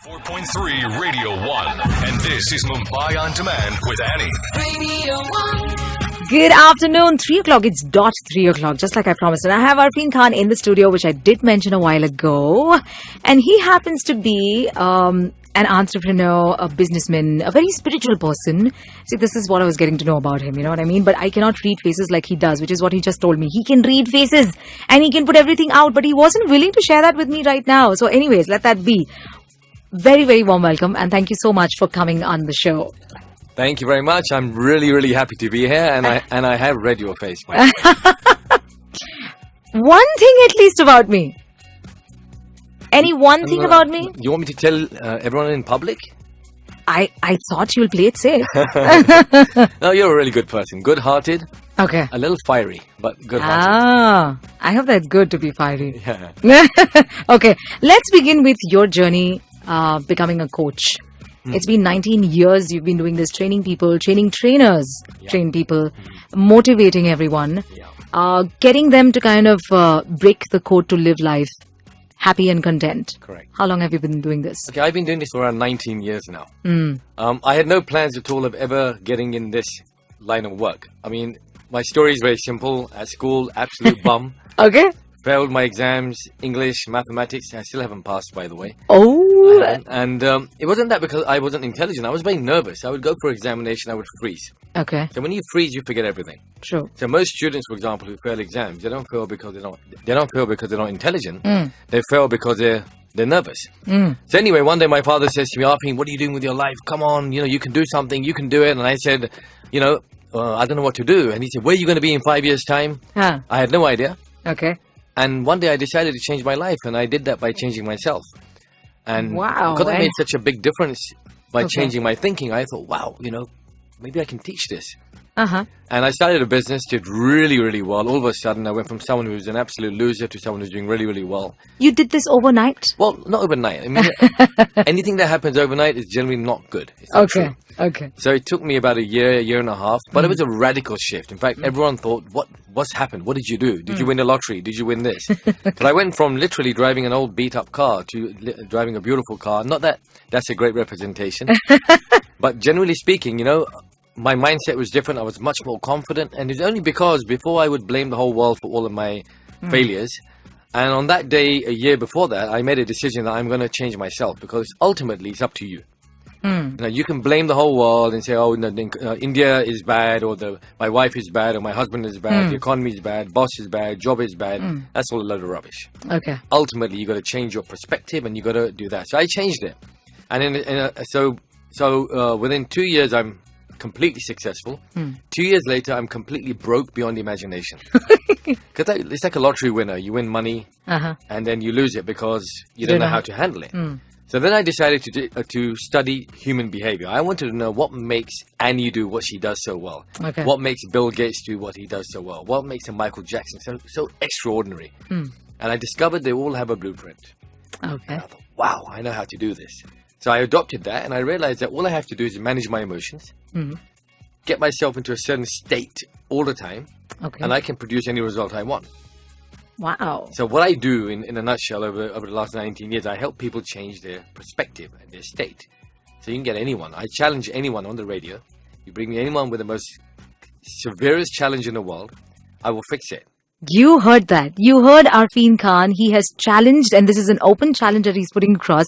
94.3 Radio 1. And this is Mumbai On Demand with Annie. Radio 1. Good afternoon. 3 o'clock. It's dot 3 o'clock, just like I promised. And I have Arfeen Khan in the studio, which I did mention a while ago. And he happens to be an entrepreneur, a businessman, a very spiritual person. See, this is what I was getting to know about him, you know what I mean? But I cannot read faces like he does, which is what he just told me. He can read faces and he can put everything out, but he wasn't willing to share that with me right now. So anyways, let that be. Very, very warm welcome, and thank you so much for coming on the show. Thank you very much. I'm really, really happy to be here, and I have read your face. One thing at least about me. Any one thing about me? You want me to tell everyone in public? I thought you'll play it safe. No, you're a really good person. Good-hearted. Okay. A little fiery, but good-hearted. Ah, I hope that's good to be fiery. Yeah. Okay, let's begin with your journey becoming a coach. It's been 19 years you've been doing this, training people, training trainers, train people, motivating everyone, getting them to kind of break the code to live life happy and content. Correct. How long have you been doing this? Okay, I've been doing this for around 19 years now. I had no plans at all of ever getting in this line of work. I mean, my story is very simple. At school, absolute bum. Okay. Failed my exams, English, mathematics. I still haven't passed, by the way. Oh. And it wasn't that because I wasn't intelligent. I was very nervous. I would go for examination, I would freeze. Okay. So when you freeze, you forget everything. True. So most students, for example, who fail exams, they don't fail because they're not intelligent. They fail because they're nervous. So anyway, one day my father says to me, Arfeen, what are you doing with your life? Come on, you can do something. You can do it. And I said, I don't know what to do. And he said, where are you going to be in 5 years' time? Huh. I had no idea. Okay. And one day I decided to change my life, and I did that by changing myself. And wow, because I made such a big difference by changing my thinking, I thought, wow, maybe I can teach this. Uh-huh. And I started a business, did really, really well. All of a sudden, I went from someone who was an absolute loser to someone who's doing really, really well. You did this overnight? Well, not overnight. I mean, anything that happens overnight is generally not good. It's not true. Okay. So it took me about a year and a half, but it was a radical shift. In fact, everyone thought, what's happened? What did you do? Did you win the lottery? Did you win this? But I went from literally driving an old beat-up car to driving a beautiful car. Not that that's a great representation, but generally speaking, my mindset was different. I was much more confident, and it's only because before I would blame the whole world for all of my failures. And on that day, a year before that, I made a decision that I'm going to change myself, because ultimately it's up to you. You can blame the whole world and say, India is bad, or my wife is bad, or my husband is bad, the economy is bad, boss is bad, job is bad. That's all a load of rubbish. Okay. Ultimately, you got to change your perspective, and you got to do that. So I changed it, and so within 2 years, I'm completely successful. 2 years later, I'm completely broke beyond imagination. Because it's like a lottery winner. You win money, and then you lose it because you don't know how to handle it. So then I decided to study human behavior. I wanted to know what makes Annie do what she does so well. Okay. What makes Bill Gates do what he does so well. What makes a Michael Jackson so extraordinary. And I discovered they all have a blueprint. Okay. And I thought, wow, I know how to do this. So I adopted that, and I realized that all I have to do is manage my emotions, get myself into a certain state all the time, and I can produce any result I want. Wow. So what I do in a nutshell over the last 19 years, I help people change their perspective and their state. So you can get anyone. I challenge anyone on the radio. You bring me anyone with the most severest challenge in the world, I will fix it. You heard that. You heard Arfeen Khan. He has challenged, and this is an open challenge that he's putting across,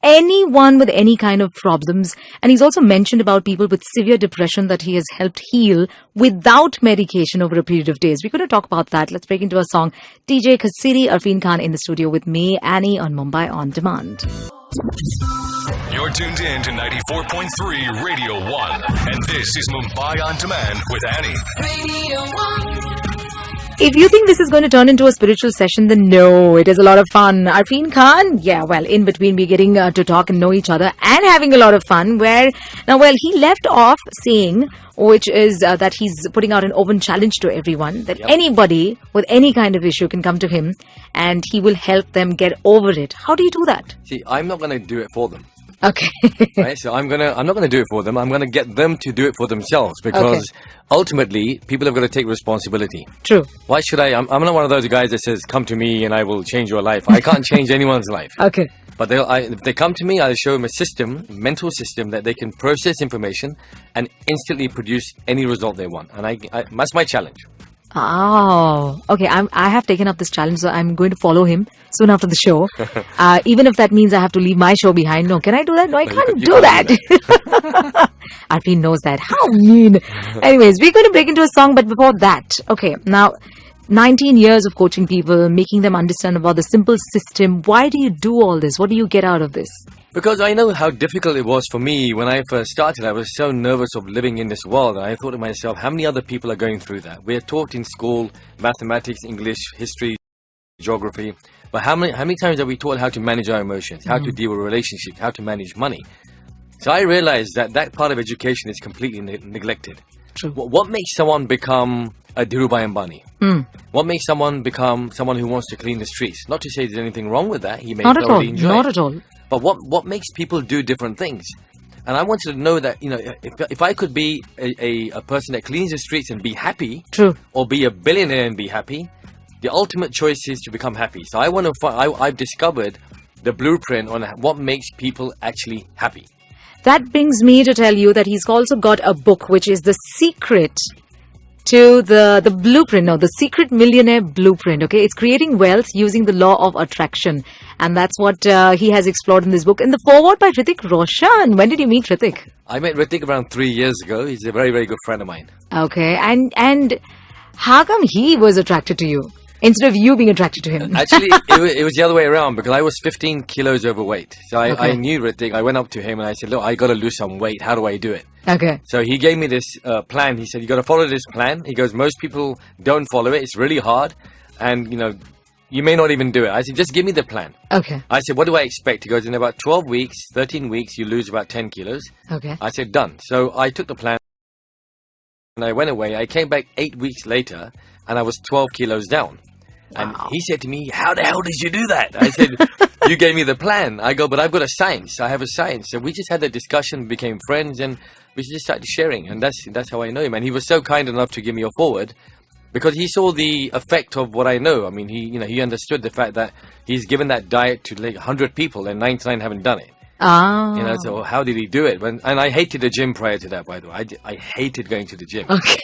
anyone with any kind of problems. And he's also mentioned about people with severe depression that he has helped heal without medication over a period of days. We're going to talk about that. Let's break into a song. DJ Khasiri, Arfeen Khan in the studio with me, Annie on Mumbai On Demand. You're tuned in to 94.3 Radio 1. And this is Mumbai On Demand with Annie. Radio 1. If you think this is going to turn into a spiritual session, then no, it is a lot of fun. Arfeen Khan, in between we're getting to talk and know each other and having a lot of fun. He left off saying, which is that he's putting out an open challenge to everyone, that anybody with any kind of issue can come to him and he will help them get over it. How do you do that? See, I'm not going to do it for them. Okay. Right, so I'm not gonna do it for them. I'm gonna get them to do it for themselves, because ultimately people have got to take responsibility. True. Why should I? I'm not one of those guys that says, "Come to me and I will change your life." I can't change anyone's life. Okay. But if they come to me, I'll show them a mental system that they can process information and instantly produce any result they want. And that's my challenge. Oh, okay. I have taken up this challenge, so I'm going to follow him soon after the show. Even if that means I have to leave my show behind. No, can I do that? No, I can't do that. Arfeen knows that. How mean. Anyways, we're going to break into a song, but before that, okay, now 19 years of coaching people, making them understand about the simple system. Why do you do all this? What do you get out of this? Because I know how difficult it was for me when I first started. I was so nervous of living in this world. And I thought to myself, how many other people are going through that? We're taught in school, mathematics, English, history, geography. But how many times are we taught how to manage our emotions, how to deal with relationships, how to manage money? So I realized that part of education is completely neglected. True. What makes someone become a Dhirubhai Ambani? What makes someone become someone who wants to clean the streets? Not to say there's anything wrong with that. He may Not at all. enjoy Not it. at all. But what makes people do different things? And I wanted to know that, if I could be a person that cleans the streets and be happy, True. or be a billionaire and be happy, the ultimate choice is to become happy. So I've discovered the blueprint on what makes people actually happy. That brings me to tell you that he's also got a book, which is The Secret to the blueprint. No, The Secret Millionaire Blueprint. Okay, it's creating wealth using the law of attraction. And that's what he has explored in this book. In the foreword by Hrithik Roshan. When did you meet Hrithik? I met Hrithik around 3 years ago. He's a very, very good friend of mine. Okay, and how come he was attracted to you instead of you being attracted to him? Actually, it was the other way around because I was 15 kilos overweight. So I knew Hrithik. I went up to him and I said, look, I got to lose some weight. How do I do it? Okay. So he gave me this plan. He said, you got to follow this plan. He goes, most people don't follow it. It's really hard. And, you may not even do it. I said, just give me the plan. Okay. I said, what do I expect? He goes, in about 12 weeks, 13 weeks, you lose about 10 kilos. Okay. I said, done. So I took the plan and I went away. I came back 8 weeks later and I was 12 kilos down. And he said to me, how the hell did you do that? I said, you gave me the plan. I go, but I've got a science. I have a science. So we just had a discussion, became friends, and we just started sharing. And that's how I know him. And he was so kind enough to give me a forward because he saw the effect of what I know. I mean, he understood the fact that he's given that diet to like 100 people and 99 haven't done it. Ah. So how did he do it? And I hated the gym prior to that, by the way. I hated going to the gym. Okay.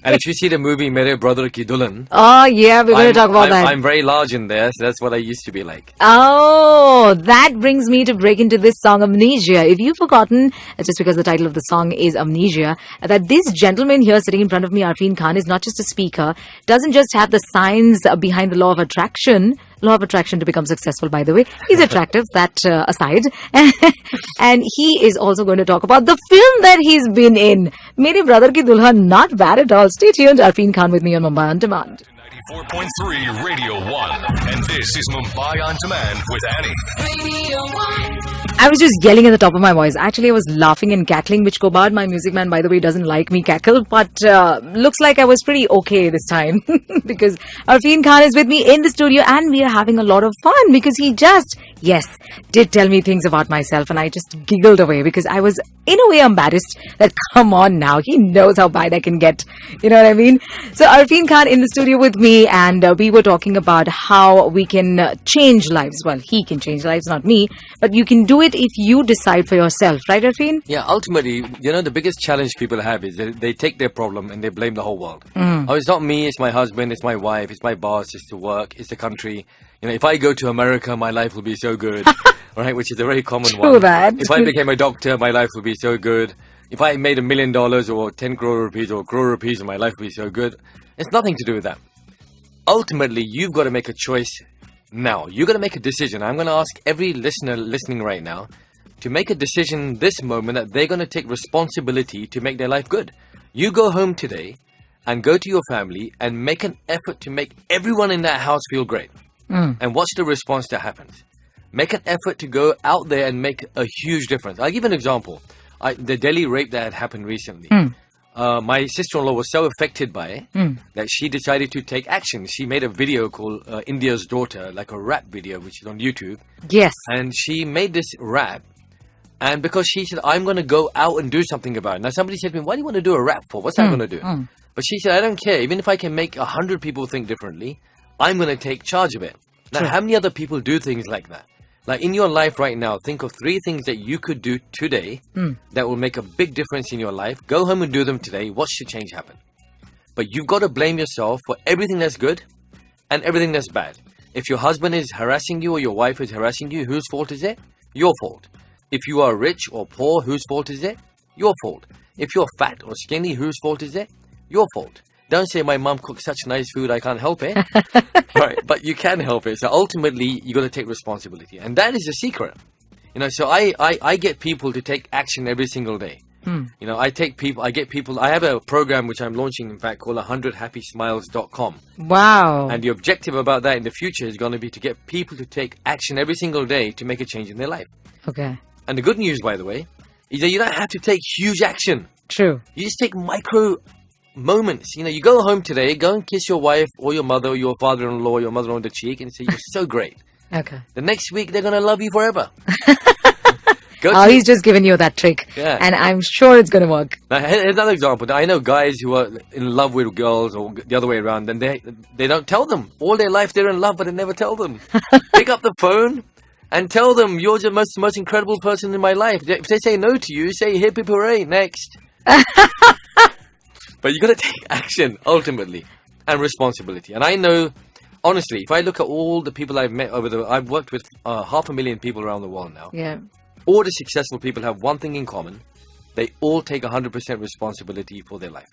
And if you see the movie Mere Brother Ki Dulan, Oh, yeah, we're going to talk about that. I'm very large in there, so that's what I used to be like. Oh, that brings me to break into this song, Amnesia. If you've forgotten, just because the title of the song is Amnesia, that this gentleman here sitting in front of me, Arfeen Khan, is not just a speaker, doesn't just have the science behind the law of attraction to become successful, by the way. He's attractive, that aside. And he is also going to talk about the film that he's been in. Mere Brother Ki Dulhan, not bad at all. Stay tuned. Arfeen Khan with me on Mumbai On Demand. 94.3 Radio 1. And this is Mumbai On Demand with Annie. Radio 1. I was just yelling at the top of my voice. Actually, I was laughing and cackling, which Kobad, my music man, by the way, doesn't like me cackle. But looks like I was pretty okay this time because Arfeen Khan is with me in the studio and we are having a lot of fun because he just, did tell me things about myself and I just giggled away because I was, in a way, embarrassed that, come on now, he knows how bad I can get. You know what I mean? So Arfeen Khan in the studio with me and we were talking about how we can change lives. Well, he can change lives, not me, but you can do it if you decide for yourself, right, Arfeen? Yeah, ultimately, the biggest challenge people have is they take their problem and they blame the whole world. Oh, it's not me, it's my husband, it's my wife, it's my boss, it's the work, it's the country. If I go to America, my life will be so good, right? Which is a very common one. True that. If I became a doctor, my life will be so good. If I made $1 million or 10 crore rupees or crore rupees, my life will be so good. It's nothing to do with that. Ultimately, you've got to make a choice now. You've got to make a decision. I'm going to ask every listener listening right now to make a decision this moment that they're going to take responsibility to make their life good. You go home today and go to your family and make an effort to make everyone in that house feel great. And watch the response that happens. Make an effort to go out there and make a huge difference. I'll give an example. The Delhi rape that had happened recently. My sister-in-law was so affected by it that she decided to take action. She made a video called India's Daughter, like a rap video, which is on YouTube. Yes. And she made this rap. And because she said, I'm going to go out and do something about it. Now, somebody said to me, what do you want to do a rap for? What's that going to do? But she said, I don't care. Even if I can make 100 people think differently, I'm going to take charge of it. Now, how many other people do things like that? Like in your life right now, think of 3 things that you could do today that will make a big difference in your life. Go home and do them today. Watch the change happen. But you've got to blame yourself for everything that's good and everything that's bad. If your husband is harassing you or your wife is harassing you, whose fault is it? Your fault. If you are rich or poor, whose fault is it? Your fault. If you're fat or skinny, whose fault is it? Your fault. Don't say my mom cooks such nice food, I can't help it. Right, but you can help it. So ultimately, you got to take responsibility. And that is the secret. You know, so I get people to take action every single day. You know, I have a program which I'm launching, in fact, called 100happysmiles.com. Wow. And the objective about that in the future is going to be to get people to take action every single day to make a change in their life. Okay. And the good news, by the way, is that you don't have to take huge action. True. You just take micro moments. You know, you go home today, go and kiss your wife or your mother or your father-in-law or your mother on the cheek and say, you're so great. Okay. The next week, they're going to love you forever. He's just given you that trick. Yeah. And I'm sure it's going to work. Now, here's another example. I know guys who are in love with girls or the other way around, and they don't tell them. All their life they're in love, but they never tell them. Pick up the phone and tell them, you're the most incredible person in my life. If they say no to you, say, hip hip hooray, next. But you got to take action, ultimately, and responsibility. And I know, honestly, if I look at all the people I've met I've worked with 500,000 people around the world now. Yeah. All the successful people have one thing in common. They all take 100% responsibility for their life.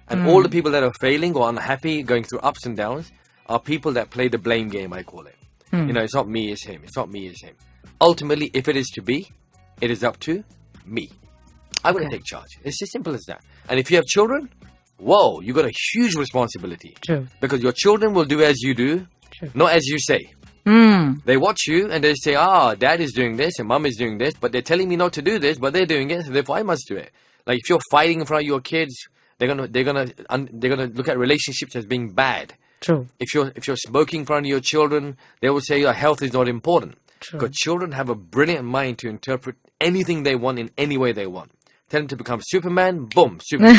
And all the people that are failing or unhappy, going through ups and downs, are people that play the blame game, I call it. You know, it's not me, it's him. It's not me, it's him. Ultimately, if it is to be, it is up to me. I'm going to take charge. It's as simple as that. And if you have children, whoa, you got a huge responsibility. True. Because your children will do as you do, not as you say. They watch you and they say, dad is doing this and mom is doing this, but they're telling me not to do this, but they're doing it, so therefore I must do it. Like if you're fighting in front of your kids, they're gonna look at relationships as being bad. True. If you're smoking in front of your children, they will say your health is not important. True. Because children have a brilliant mind to interpret anything they want in any way they want. Tell them to become Superman, boom, Superman.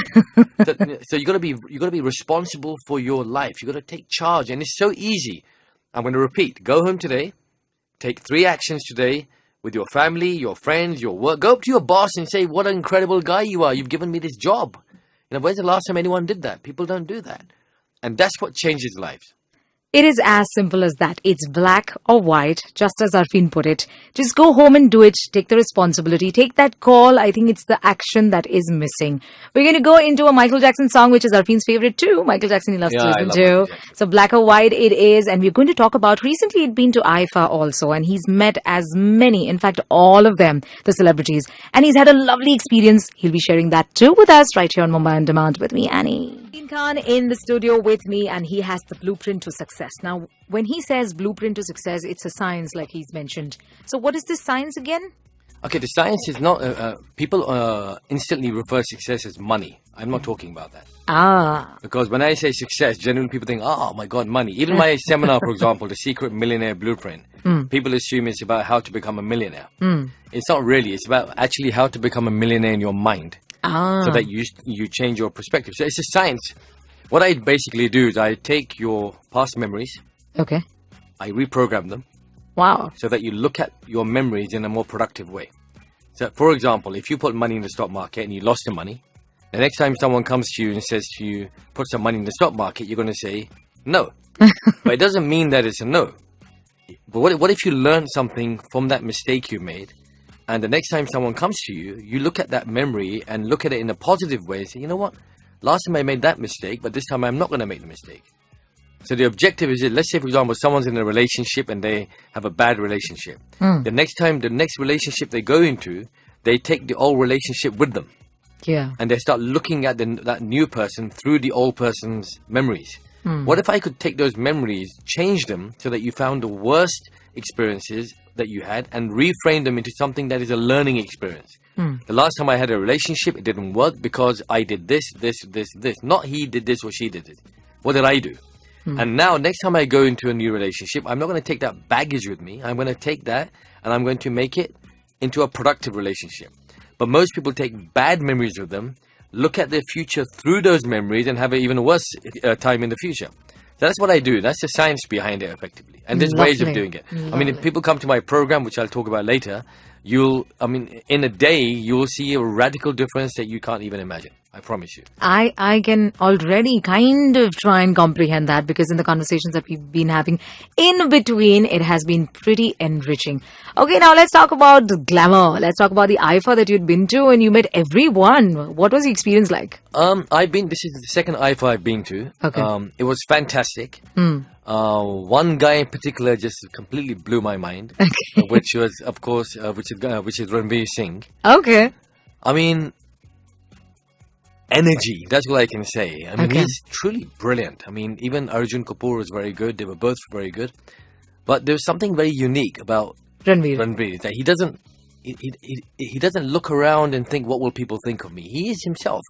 So you got to be responsible for your life. You got to take charge, and it's so easy. I'm going to repeat. Go home today. Take 3 actions today with your family, your friends, your work. Go up to your boss and say, "What an incredible guy you are! You've given me this job." You know, when's the last time anyone did that? People don't do that, and that's what changes lives. It is as simple as that. It's black or white, just as Arfeen put it. Just go home and do it. Take the responsibility. Take that call. I think it's the action that is missing. We're going to go into a Michael Jackson song, which is Arfeen's favorite too. Michael Jackson, he loves to listen to. So black or white it is. And we're going to talk about, recently he'd been to IFA also. And he's met as many, in fact, all of them, the celebrities. And he's had a lovely experience. He'll be sharing that too with us right here on Mumbai On Demand with me, Annie. Arfeen Khan in the studio with me, and he has the blueprint to success. Now, when he says blueprint to success, it's a science like he's mentioned. So what is this science again? Okay, the science is not, people instantly refer success as money. I'm not talking about that. Because when I say success, generally people think, oh my God, money. Even my seminar, for example, The Secret Millionaire Blueprint, people assume it's about how to become a millionaire. It's not really. It's about actually how to become a millionaire in your mind. So that you change your perspective. So it's a science. What I basically do is I take your past memories. Okay. I reprogram them. Wow. So that you look at your memories in a more productive way. So, for example, if you put money in the stock market and you lost the money, the next time someone comes to you and says to you, put some money in the stock market, you're going to say, no. But it doesn't mean that it's a no. But what if you learn something from that mistake you made, and the next time someone comes to you, you look at that memory and look at it in a positive way and say, you know what? Last time I made that mistake, but this time I'm not going to make the mistake. So the objective is, let's say, for example, someone's in a relationship and they have a bad relationship. The next relationship they go into, they take the old relationship with them. Yeah. And they start looking at that new person through the old person's memories. What if I could take those memories, change them so that you found the worst experiences that you had and reframe them into something that is a learning experience? The last time I had a relationship, it didn't work because I did this. Not he did this or she did it. What did I do? And now, next time I go into a new relationship, I'm not going to take that baggage with me. I'm going to take that and I'm going to make it into a productive relationship. But most people take bad memories with them, look at their future through those memories and have an even worse time in the future. So that's what I do. That's the science behind it, effectively. And there's ways of Lovely. doing it. I mean, if people come to my program, which I'll talk about later, in a day, you'll see a radical difference that you can't even imagine. I promise you. I can already kind of try and comprehend that, because in the conversations that we've been having in between, it has been pretty enriching. Okay, now let's talk about the glamour. Let's talk about the IFA that you'd been to and you met everyone. What was the experience like? This is the second IFA I've been to. Okay. It was fantastic. One guy in particular just completely blew my mind, which was, of course, which is Ranveer Singh. Okay. I mean, energy, that's what I can say. I mean, he's truly brilliant. I mean, even Arjun Kapoor was very good. They were both very good. But there's something very unique about Ranveer, that he doesn't look around and think, what will people think of me? He is himself.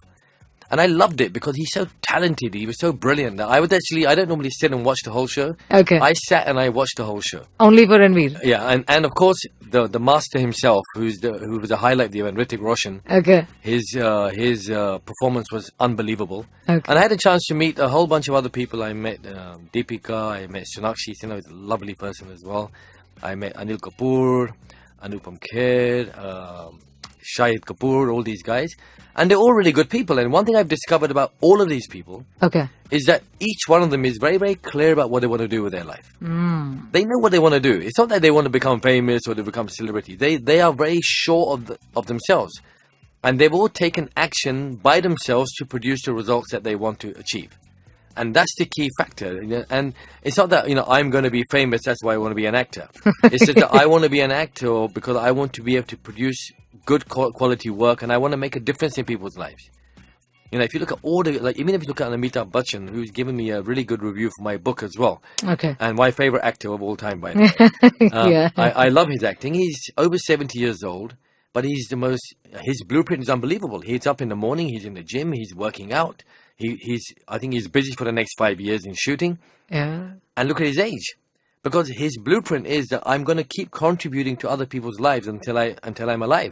And I loved it because he's so talented. He was so brilliant. I don't normally sit and watch the whole show. Okay. I sat and I watched the whole show. Only for Ranveer. Yeah, and of course the master himself, who was the highlight of the event, Hrithik Roshan. Okay. His performance was unbelievable. Okay. And I had a chance to meet a whole bunch of other people. I met Deepika. I met Sonakshi. He's a lovely person as well. I met Anil Kapoor, Anupam Kher, Shahid Kapoor, all these guys. And they're all really good people. And one thing I've discovered about all of these people is that each one of them is very, very clear about what they want to do with their life. They know what they want to do. It's not that they want to become famous or to become celebrities. They are very sure of themselves. And they've all taken action by themselves to produce the results that they want to achieve. And that's the key factor. And it's not that, I'm going to be famous, that's why I want to be an actor. It's just that I want to be an actor because I want to be able to produce good quality work, and I want to make a difference in people's lives. If you look at even if you look at Amitabh Bachchan, who's given me a really good review for my book as well. Okay. And my favorite actor of all time, by the way. I love his acting. He's over 70 years old, but his blueprint is unbelievable. He's up in the morning, he's in the gym, he's working out. I think he's busy for the next 5 years in shooting. Yeah. And look at his age. Because his blueprint is that I'm going to keep contributing to other people's lives until I'm alive.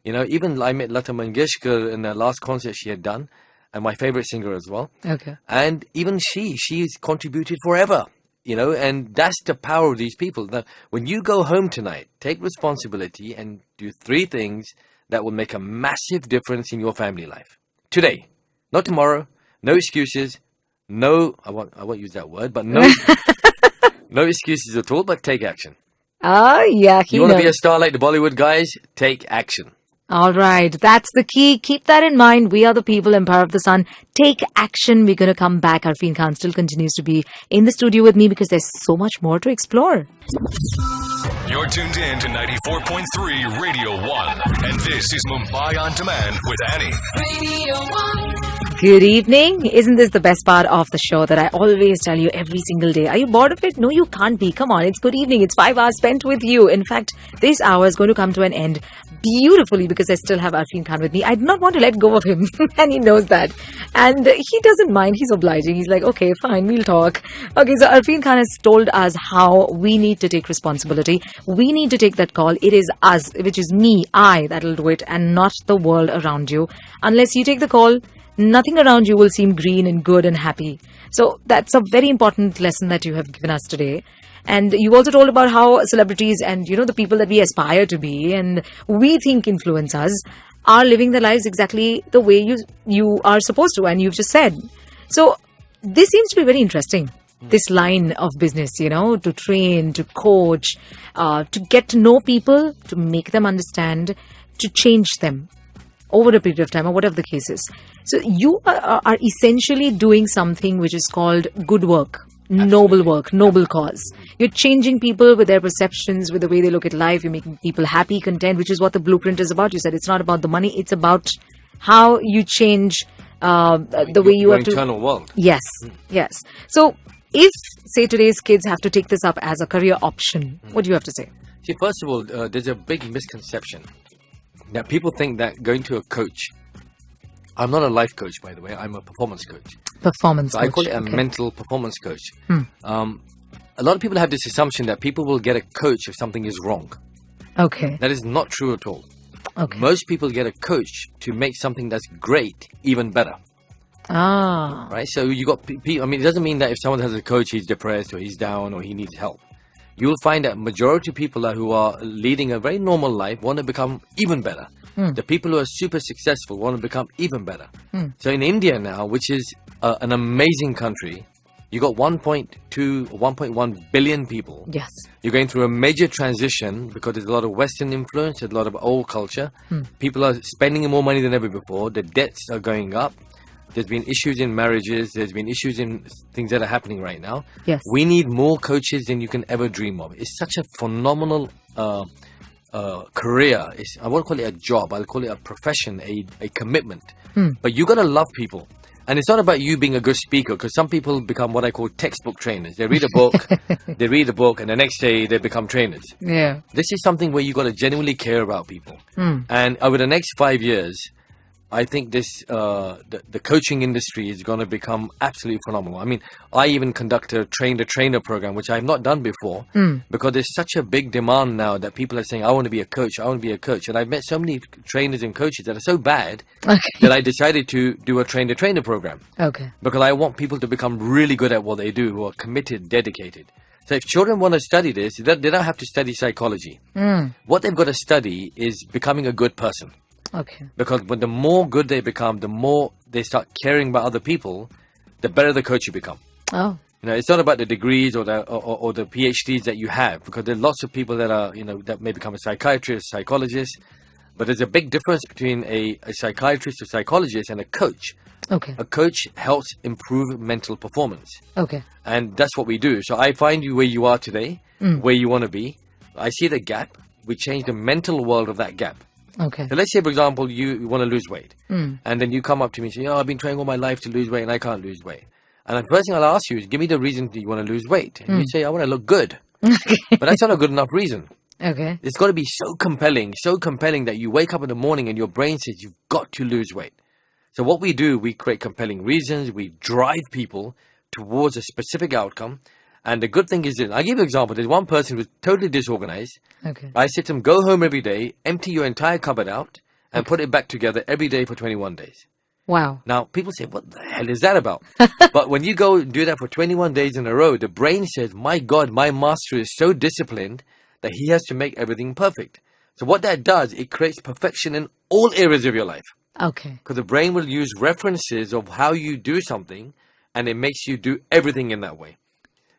Even I met Lata Mangeshkar in the last concert she had done, and my favorite singer as well. Okay. And even she's contributed forever. And that's the power of these people. Now, when you go home tonight, take responsibility and do 3 things that will make a massive difference in your family life. Today, not tomorrow. No excuses. No, I won't use that word, but no. No excuses at all, but take action. You want to be a star like the Bollywood guys? Take action. All right. That's the key. Keep that in mind. We are the people, Empire of the Sun. Take action. We're going to come back. Arfeen Khan still continues to be in the studio with me because there's so much more to explore. You're tuned in to 94.3 Radio 1. And this is Mumbai On Demand with Annie. Radio 1. Good evening. Isn't this the best part of the show that I always tell you every single day? Are you bored of it? No, you can't be. Come on. It's good evening. It's 5 hours spent with you. In fact, this hour is going to come to an end beautifully because I still have Arfeen Khan with me. I do not want to let go of him and he knows that. And he doesn't mind. He's obliging. He's like, okay, fine, we'll talk. Okay, so Arfeen Khan has told us how we need to take responsibility. We need to take that call. It is us, which is me, I, that'll do it and not the world around you. Unless you take the call, nothing around you will seem green and good and happy. So that's a very important lesson that you have given us today. And you also told about how celebrities and, the people that we aspire to be and we think influence us are living their lives exactly the way you are supposed to, and you've just said. So this seems to be very interesting. This line of business, to train, to coach, to get to know people, to make them understand, to change them over a period of time or whatever the case is. So you are essentially doing something which is called good work, noble work, noble cause. You're changing people with their perceptions, with the way they look at life. You're making people happy, content, which is what the blueprint is about. You said it's not about the money. It's about how you change the way you have to... internal world. Yes, yes. So if, say, today's kids have to take this up as a career option, what do you have to say? See, first of all, there's a big misconception that people think that going to a coach... I'm not a life coach, by the way. I'm a performance coach. Performance coach. I call it a mental performance coach. A lot of people have this assumption that people will get a coach if something is wrong. Okay. That is not true at all. Okay. Most people get a coach to make something that's great even better. Ah. right? So you got people. I mean, it doesn't mean that if someone has a coach, he's depressed or he's down or he needs help. You'll find that majority of people who are leading a very normal life want to become even better. The people who are super successful want to become even better. So in India now, which is an amazing country, you got 1.2, 1.1 billion people. Yes. You're going through a major transition because there's a lot of Western influence, there's a lot of old culture. People are spending more money than ever before. The debts are going up. There's been issues in marriages. There's been issues in things that are happening right now. Yes. We need more coaches than you can ever dream of. It's such a phenomenal career. I won't call it a job. I'll call it a profession, a commitment. But you got to love people. And it's not about you being a good speaker, because some people become what I call textbook trainers. They read a book, and the next day they become trainers. Yeah. This is something where you got to genuinely care about people. And over the next 5 years, I think the coaching industry is going to become absolutely phenomenal. I mean, I even conduct a train-the-trainer program, which I've not done before, because there's such a big demand now that people are saying, I want to be a coach, I want to be a coach. And I've met so many trainers and coaches that are so bad that I decided to do a train-the-trainer program. Okay. Because I want people to become really good at what they do, who are committed, dedicated. So if children want to study this, they don't have to study psychology. What they've got to study is becoming a good person. Okay. Because when the more good they become, the more they start caring about other people, the better the coach you become. Oh. You know, it's not about the degrees or the PhDs that you have, because there are lots of people that are, that may become a psychiatrist, psychologist, but there's a big difference between a psychiatrist or psychologist and a coach. Okay. A coach helps improve mental performance. Okay. And that's what we do. So I find you where you are today, where you want to be. I see the gap. We change the mental world of that gap. Okay. So let's say, for example, you want to lose weight. And then you come up to me and say, I've been trying all my life to lose weight and I can't lose weight. And the first thing I'll ask you is, give me the reason that you want to lose weight. And you say, I want to look good. But that's not a good enough reason. Okay. It's got to be so compelling that you wake up in the morning and your brain says, you've got to lose weight. So what we do, we create compelling reasons. We drive people towards a specific outcome. And the good thing is this. I'll give you an example. There's one person who's totally disorganized. Okay. I said to him, go home every day, empty your entire cupboard out, and put it back together every day for 21 days. Wow. Now, people say, what the hell is that about? But when you go do that for 21 days in a row, the brain says, my God, my master is so disciplined that he has to make everything perfect. So what that does, it creates perfection in all areas of your life. Okay. Because the brain will use references of how you do something, and it makes you do everything in that way.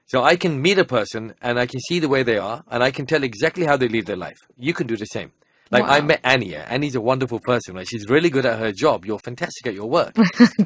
So I can meet a person and I can see the way they are and I can tell exactly how they live their life. You can do the same. Like I met Annie. Annie's a wonderful person, right? She's really good at her job. You're fantastic at your work,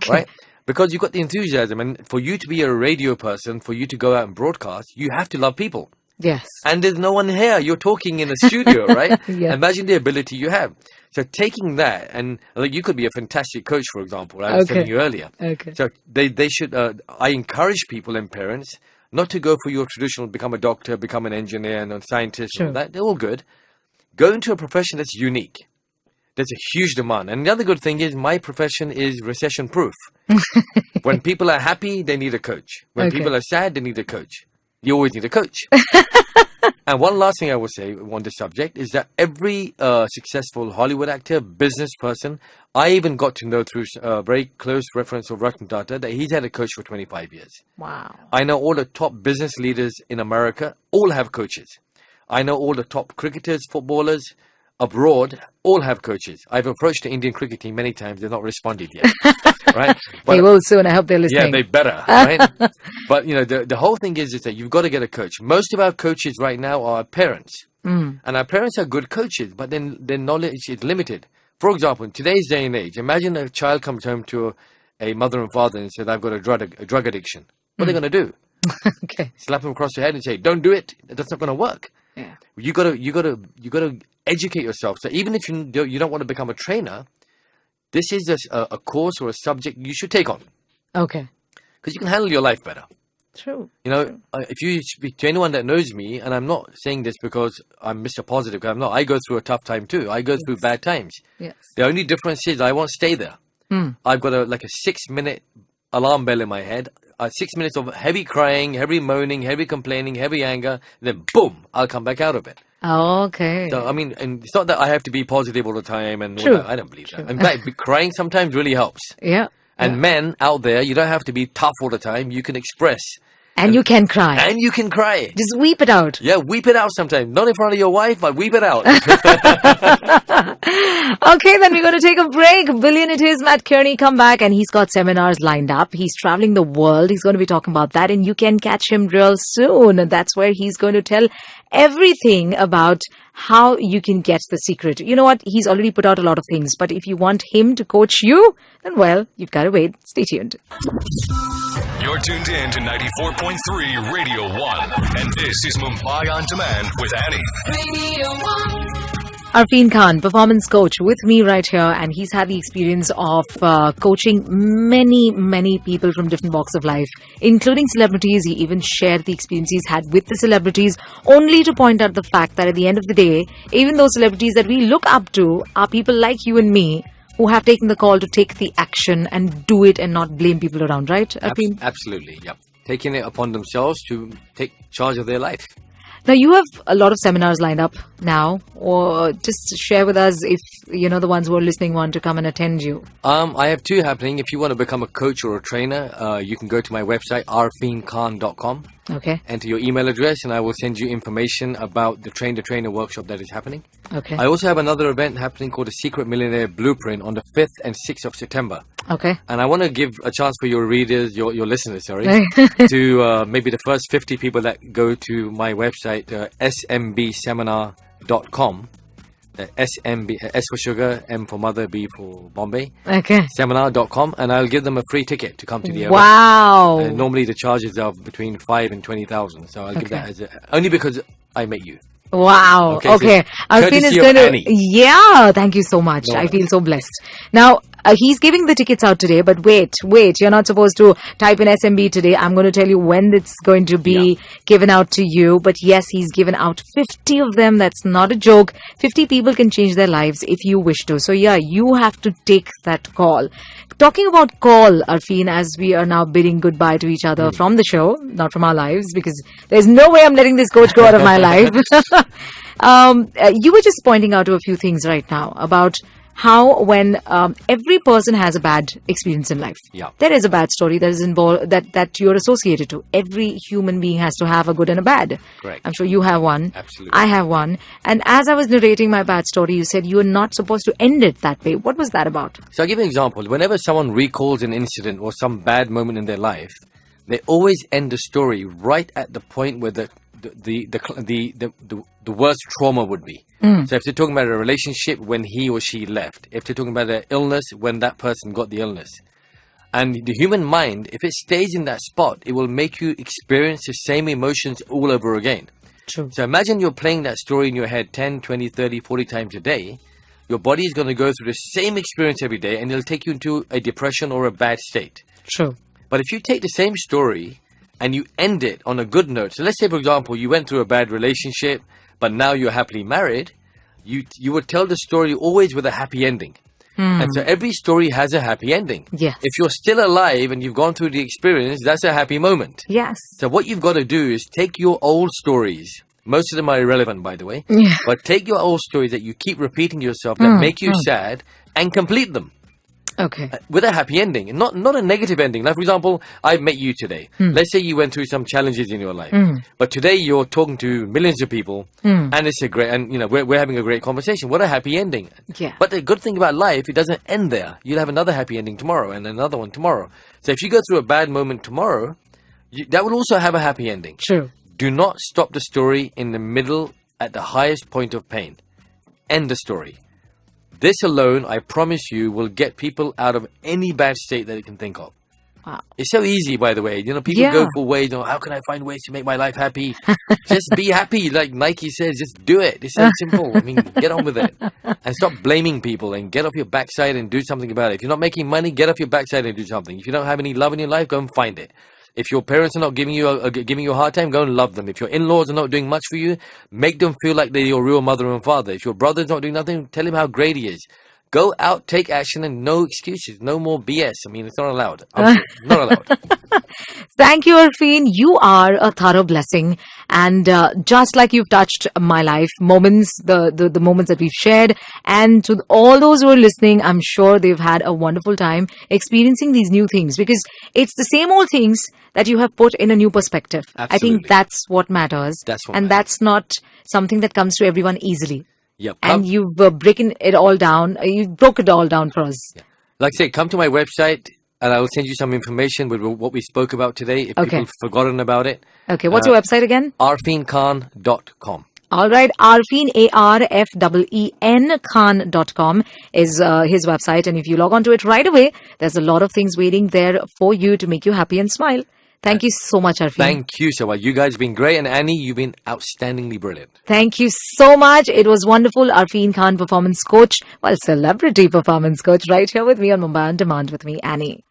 right? Because you've got the enthusiasm. And for you to be a radio person, for you to go out and broadcast, you have to love people. Yes. And there's no one here. You're talking in a studio, right? Yeah. Imagine the ability you have. So taking that, and like you could be a fantastic coach, for example. I was telling you earlier. Okay. So they should, I encourage people and parents not to go for your traditional, become a doctor, become an engineer and a scientist. Sure. And all that. They're all good. Go into a profession that's unique. There's a huge demand. And the other good thing is my profession is recession proof. When people are happy, they need a coach. When people are sad, they need a coach. You always need a coach. And one last thing I will say on this subject is that every successful Hollywood actor, business person, I even got to know through a very close reference of Ratan Tata that he's had a coach for 25 years. Wow. I know all the top business leaders in America all have coaches. I know all the top cricketers, footballers abroad all have coaches. I've approached the Indian cricket team many times. They've not responded yet. Right? But, They will soon. I hope they're listening. yeah, they better, right? But, the whole thing is that you've got to get a coach. Most of our coaches right now are our parents. And our parents are good coaches, but then their knowledge is limited. For example, in today's day and age, imagine a child comes home to a mother and father and says, I've got a drug addiction. What are they going to do? Okay. Slap them across the head and say, don't do it. That's not going to work. Yeah. You got to educate yourself. So even if you don't want to become a trainer, this is a course or a subject you should take on. Okay. Because you can handle your life better. True. If you speak to anyone that knows me, and I'm not saying this because I'm Mr. Positive, because I'm not. I go through a tough time too. I go through bad times. Yes. The only difference is I won't stay there. I've got a 6-minute alarm bell in my head. 6 minutes of heavy crying, heavy moaning, heavy complaining, heavy anger. Then boom, I'll come back out of it. Oh, okay. So, I mean, and it's not that I have to be positive all the time. And all True. that. I don't believe that. In fact, crying sometimes really helps. Yeah. And men out there, you don't have to be tough all the time. You can express. And you can cry. And you can cry. Just weep it out. Yeah, weep it out sometimes. Not in front of your wife, but weep it out. Okay, then we're going to take a break. Billion it is. Matt Kearney come back and he's got seminars lined up. He's traveling the world. He's going to be talking about that and you can catch him real soon. And that's where he's going to tell everything about how you can get the secret. You know what? He's already put out a lot of things. But if you want him to coach you, then well, you've got to wait. Stay tuned. You're tuned in to 94.3 Radio 1. And this is Mumbai On Demand with Annie. Radio 1. Arfeen Khan, performance coach, with me right here, and he's had the experience of coaching many people from different walks of life, including celebrities. He even shared the experience he's had with the celebrities, only to point out the fact that at the end of the day, even those celebrities that we look up to are people like you and me who have taken the call to take the action and do it and not blame people around, right, Arfeen? Absolutely, yep. Taking it upon themselves to take charge of their life. Now, you have a lot of seminars lined up now, or just share with us if, the ones who are listening want to come and attend you. I have two happening. If you want to become a coach or a trainer, you can go to my website, arfeenkhan.com. Okay. Enter your email address and I will send you information about the Train the Trainer workshop that is happening. Okay. I also have another event happening called the Secret Millionaire Blueprint on the 5th and 6th of September. Okay. And I want to give a chance for your readers, your listeners, to maybe the first 50 people that go to my website, smbseminar.com. SMB, S for sugar, M for mother, B for Bombay. Okay. Seminar.com, and I'll give them a free ticket to come to the event. Wow. Normally the charges are between 5 and 20,000, so I'll give that as only because I met you. Wow. Okay. Arfeen is going to. Yeah. Thank you so much. I feel so blessed. Now, he's giving the tickets out today, but wait. You're not supposed to type in SMB today. I'm going to tell you when it's going to be given out to you. But yes, he's given out 50 of them. That's not a joke. 50 people can change their lives if you wish to. So yeah, you have to take that call. Talking about call, Arfeen, as we are now bidding goodbye to each other from the show, not from our lives, because there's no way I'm letting this coach go out of my life. You were just pointing out to a few things right now about how when every person has a bad experience in life, there is a bad story that is involved that you're associated to. Every human being has to have a good and a bad. Correct. I'm sure you have one. Absolutely. I have one. And as I was narrating my bad story, you said you were not supposed to end it that way. What was that about? So I'll give you an example. Whenever someone recalls an incident or some bad moment in their life, they always end the story right at the point where the worst trauma would be. So if they're talking about a relationship when he or she left, if they're talking about an illness when that person got the illness, and the human mind, if it stays in that spot, it will make you experience the same emotions all over again. True. So imagine you're playing that story in your head 10, 20, 30, 40 times a day. Your body is going to go through the same experience every day and it'll take you into a depression or a bad state. True. But if you take the same story and you end it on a good note. So let's say, for example, you went through a bad relationship, but now you're happily married. You would tell the story always with a happy ending. And so every story has a happy ending. Yes. If you're still alive and you've gone through the experience, that's a happy moment. Yes. So what you've got to do is take your old stories. Most of them are irrelevant, by the way. Yeah. But take your old stories that you keep repeating to yourself that make you sad and complete them. Okay. With a happy ending, and not a negative ending. Like, for example, I've met you today. Let's say you went through some challenges in your life, but today you're talking to millions of people, and it's a great, and we're having a great conversation. What a happy ending! Yeah. But the good thing about life, it doesn't end there. You'll have another happy ending tomorrow, and another one tomorrow. So if you go through a bad moment tomorrow, that will also have a happy ending. True. Do not stop the story in the middle at the highest point of pain. End the story. This alone, I promise you, will get people out of any bad state that you can think of. Wow. It's so easy, by the way. People go for ways, how can I find ways to make my life happy? Just be happy, like Nike says, just do it. It's so simple. I mean, get on with it. And stop blaming people and get off your backside and do something about it. If you're not making money, get off your backside and do something. If you don't have any love in your life, go and find it. If your parents are not giving you a hard time, go and love them. If your in-laws are not doing much for you, make them feel like they're your real mother and father. If your brother's not doing nothing, tell him how great he is. Go out, take action, and no excuses. No more BS. I mean, it's not allowed. Not allowed. Thank you, Arfeen. You are a thorough blessing. And just like you've touched my life, moments, the moments that we've shared, and to all those who are listening, I'm sure they've had a wonderful time experiencing these new things, because it's the same old things that you have put in a new perspective. Absolutely. I think that's what matters. That's what and matters. that's not something that comes to everyone easily. Yep. And you've broken it all down. You've broke it all down for us. Yeah. Like I say, come to my website and I'll send you some information with what we spoke about today if people have forgotten about it. Okay, what's your website again? Arfeenkhan.com. All right, Arfeen, ARFEEN Khan.com is his website. And if you log on to it right away, there's a lot of things waiting there for you to make you happy and smile. Thank you so much, Arfeen. Thank you so much. You guys have been great. And Annie, you've been outstandingly brilliant. Thank you so much. It was wonderful. Arfeen Khan, performance coach, celebrity performance coach, right here with me on Mumbai On Demand with me, Annie.